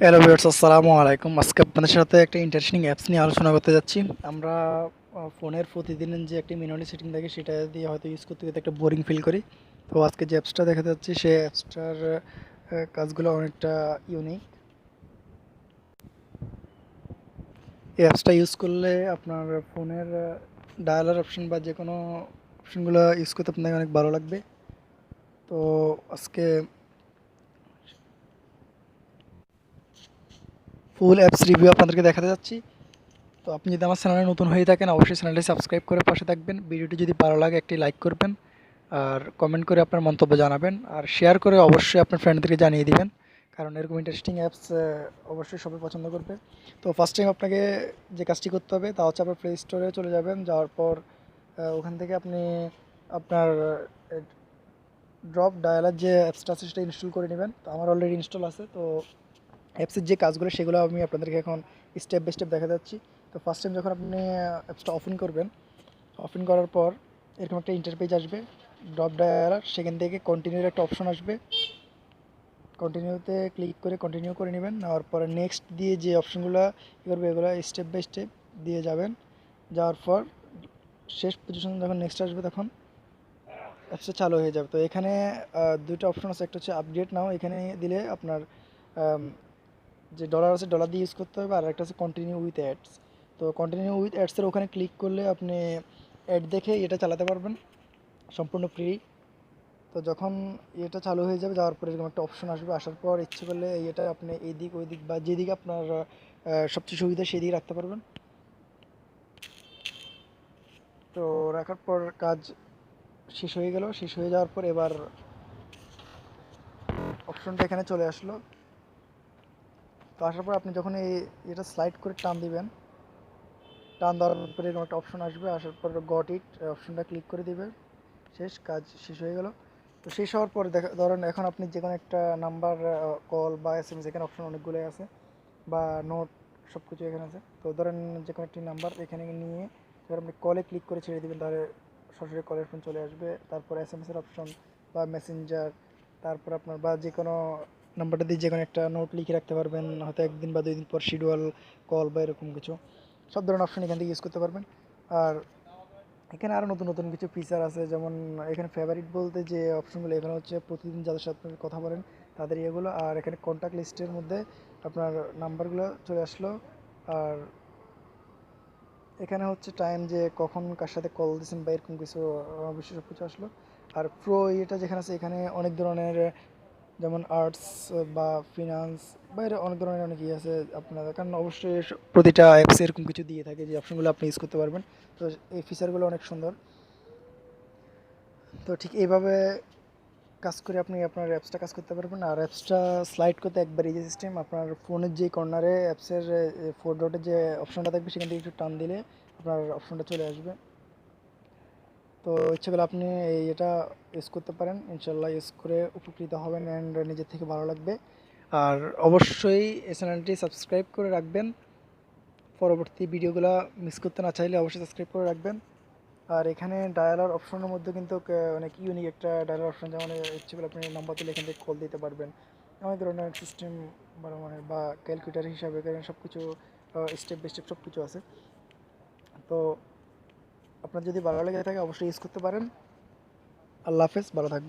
Hello viewers, আসসালামু আলাইকুম। আজকে আপনাদের সাথে একটা ইন্টারেস্টিং অ্যাপস নিয়ে আলোচনা করতে যাচ্ছি। আমরা ফোনের প্রতিদিনের যে একটা মিনিমালি সেটিং থাকে সেটা দিয়ে হয়তো ইউজ করতে করতে একটা বোরিং ফিল করি। তো আজকে যে অ্যাপসটা দেখাতে যাচ্ছি সেই অ্যাপসটার কাজগুলো অনেকটা ইউনিক। এই অ্যাপসটা ইউজ করলে আপনার ফোনের ডায়ালার অপশন বা যে কোনো অপশনগুলো ইউজ করতে আপনাকে অনেক ভালো লাগবে। তো আজকে ফুল অ্যাপস রিভিউ আপনাদেরকে দেখাতে যাচ্ছি। তো আপনি যদি আমার চ্যানেলে নতুন হয়ে থাকেন অবশ্যই চ্যানেলটি সাবস্ক্রাইব করে পাশে থাকবেন। ভিডিওটি যদি ভালো লাগে একটি লাইক করবেন আর কমেন্ট করে আপনার মন্তব্য জানাবেন আর শেয়ার করে অবশ্যই আপনার ফ্রেন্ডদেরকে জানিয়ে দিবেন, কারণ এরকম ইন্টারেস্টিং অ্যাপস অবশ্যই সবাই পছন্দ করবে। তো ফার্স্ট টাইম আপনাকে যে কাজটি করতে হবে তা হচ্ছে আপনার প্লে স্টোরে চলে যাবেন। যাওয়ার পর ওখান থেকে আপনি আপনার ড্রপ ডায়ালার যে অ্যাপসটা আছে সেটা ইনস্টল করে নেবেন। তো আমার অলরেডি ইনস্টল আছে। তো অ্যাপসের যে কাজগুলো সেগুলো আমি আপনাদেরকে এখন স্টেপ বাই স্টেপ দেখা যাচ্ছি। তো ফার্স্ট টাইম যখন আপনি অ্যাপসটা ওপেন করবেন, ওপেন করার পর এরকম একটা ইন্টারপেজ আসবে ড্রপ ডায়ালার, সেখান থেকে কন্টিনিউর একটা অপশন আসবে। কন্টিনিউতে ক্লিক করে কন্টিনিউ করে নেবেন। নেওয়ার পরে নেক্সট দিয়ে যে অপশনগুলো করবে এগুলো স্টেপ বাই স্টেপ দিয়ে যাবেন। যাওয়ার পর শেষ পজিশন যখন নেক্সট আসবে তখন অ্যাপসটা চালু হয়ে যাবে। তো এখানে দুটো অপশন আছে, একটা হচ্ছে আপডেট নাও, এখানে দিলে আপনার যে ডলার আছে ডলার দিয়ে ইউজ করতে হবে, আর একটা আছে কন্টিনিউ উইথ অ্যাডস। তো কন্টিনিউ উইথ অ্যাডসের ওখানে ক্লিক করলে আপনি অ্যাড দেখে এটা চালাতে পারবেন সম্পূর্ণ ফ্রি। তো যখন এটা চালু হয়ে যাবে যাওয়ার পরে এরকম একটা অপশন আসবে, আসার পর ইচ্ছে করলে এটা আপনি এই দিক ওই দিক বা যেদিকে আপনার সবচেয়ে সুবিধা সেই দিকে রাখতে পারবেন। তো রাখার পর কাজ শেষ হয়ে গেল। শেষ হয়ে যাওয়ার পর এবার অপশনটা এখানে চলে আসলো। তো আসার পর আপনি যখন এটা স্লাইড করে টান দিবেন, টান দেওয়ার পরে এরকম একটা অপশন আসবে, আসার পর গট ইট অপশনটা ক্লিক করে দিবে। শেষ, কাজ শেষ হয়ে গেল। তো শেষ হওয়ার পরে ধরেন এখন আপনি যে কোনো একটা নাম্বার কল বা SMS, এখানে অপশন অনেকগুলোই আছে, বা নোট, সব কিছু এখানে আছে। তো ধরেন যে কোনো একটি নাম্বার এখানে নিয়ে ধর আপনি কলে ক্লিক করে ছেড়ে দেবেন, তাহলে সরাসরি কলের ফোন চলে আসবে। তারপর SMS-এর অপশন বা মেসেঞ্জার, তারপর আপনার বা যে কোনো নাম্বারটা দিয়ে যে কোনো একটা নোট লিখে রাখতে পারবেন, হয়তো একদিন বা 2 দিন পর শিডিউল কল বা এরকম কিছু সব ধরনের অপশন এখান থেকে ইউজ করতে পারবেন। আর এখানে আরও নতুন নতুন কিছু ফিচার আছে, যেমন এখানে ফেভারিট বলতে যে অপশনগুলো, এখানে হচ্ছে প্রতিদিন যাদের সাথে আপনি কথা বলেন তাদের ইয়েগুলো, আর এখানে কন্ট্যাক্ট লিস্টের মধ্যে আপনার নাম্বারগুলো চলে আসলো। আর এখানে হচ্ছে টাইম, যে কখন কার সাথে কল দিয়েছেন বা এরকম কিছু অবশ্যই সব কিছু আসলো। আর প্রো এটা যেখানে আছে এখানে অনেক ধরনের, যেমন আর্টস বা ফিনান্স বা এর অনেক ধরনের অনেক ইয়ে আছে আপনার, কারণ অবশ্যই প্রতিটা অ্যাপস এরকম কিছু দিয়ে থাকে যে অপশনগুলো আপনি ইউজ করতে পারবেন। তো এই ফিচারগুলো অনেক সুন্দর। তো ঠিক এইভাবে কাজ করে আপনি আপনার অ্যাপসটা কাজ করতে পারবেন। আর অ্যাপসটা স্লাইড করতে একবার ইজি সিস্টেম, আপনার ফোনের যে কর্নারে অ্যাপসের 4 ডটের যে অপশনটা থাকবে সেখান থেকে একটু টান দিলে আপনার অপশনটা চলে আসবে। তো ইচ্ছে করলে আপনি এটা ইউজ করতে পারেন, ইনশাল্লাহ ইউজ করে উপকৃত হবেন অ্যান্ড নিজের থেকে ভালো লাগবে। আর অবশ্যই এই চ্যানেলটি সাবস্ক্রাইব করে রাখবেন, পরবর্তী ভিডিওগুলো মিস করতে না চাইলে অবশ্যই সাবস্ক্রাইব করে রাখবেন। আর এখানে ডায়ালার অপশনের মধ্যে কিন্তু অনেক ইউনিক একটা ডায়ালার অপশন, যেমন ইচ্ছে করলে আপনি নাম্বার তুলে এখান থেকে কল দিতে পারবেন। অনেক ধরনের সিস্টেম মানে বা ক্যালকুলেটার হিসাবে সব কিছু স্টেপ বাই স্টেপ সব কিছু আছে। তো আপনার যদি ভালো লেগে থাকে অবশ্যই ইউজ করতে পারেন। আল্লাহ হাফেজ, ভালো থাকবেন।